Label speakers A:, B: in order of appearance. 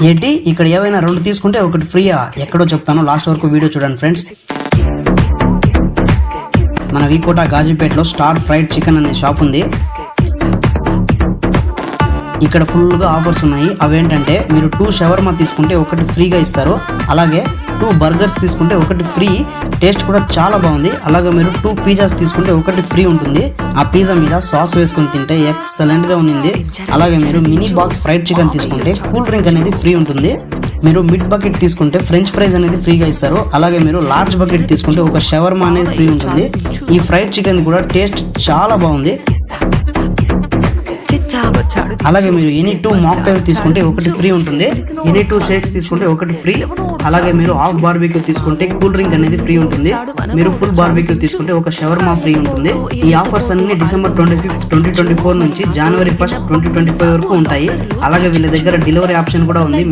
A: ఏంటి ఇక్కడ ఏవైనా 2 తీసుకుంటే ఒకటి ఫ్రీయా? ఎక్కడో చెప్తాను, లాస్ట్ వరకు వీడియో చూడండి ఫ్రెండ్స్. మన వీకోట గాజీపేటలో స్టార్ ఫ్రైడ్ చికెన్ అనే షాప్ ఉంది. ఇక్కడ ఫుల్గా ఆఫర్స్ ఉన్నాయి. అవేంటంటే మీరు 2 షవర్మా తీసుకుంటే ఒకటి ఫ్రీగా ఇస్తారు. అలాగే 2 బర్గర్స్ తీసుకుంటే ఒకటి ఫ్రీ. టేస్ట్ కూడా చాలా బాగుంది. అలాగే మీరు 2 పిజ్జాస్ తీసుకుంటే ఒకటి ఫ్రీ ఉంటుంది. ఆ పిజ్జా మీద సాస్ వేసుకొని తింటే ఎక్సలెంట్ గా ఉంది. అలాగే మీరు మినీ బాక్స్ ఫ్రైడ్ చికెన్ తీసుకుంటే కూల్ డ్రింక్ అనేది ఫ్రీ ఉంటుంది. మీరు మిడ్ బకెట్ తీసుకుంటే ఫ్రెంచ్ ఫ్రైస్ అనేది ఫ్రీగా ఇస్తారు. అలాగే మీరు లార్జ్ బకెట్ తీసుకుంటే ఒక షవర్మా అనేది ఫ్రీ ఉంటుంది. ఈ ఫ్రైడ్ చికెన్ కూడా టేస్ట్ చాలా బాగుంది. అలాగే మీరు ఎనీ 2 మాక్టైల్ తీసుకుంటే ఒకటి ఫ్రీ ఉంటుంది. ఎనీ 2 షేక్స్ తీసుకుంటే ఒకటి ఫ్రీ. అలాగే మీరు హాఫ్ బార్బిక్యూ తీసుకుంటే కూల్ డ్రింక్ అనేది ఫ్రీ ఉంటుంది. మీరు ఫుల్ బార్బిక్యూ తీసుకుంటే ఒక షవర్మా ఫ్రీ ఉంటుంది. ఈ ఆఫర్స్ అన్ని డిసెంబర్ 25, 2024 నుంచి జనవరి 1, 2025 వరకు ఉంటాయి. అలాగే వీళ్ళ దగ్గర డెలివరీ ఆప్షన్ కూడా ఉంది.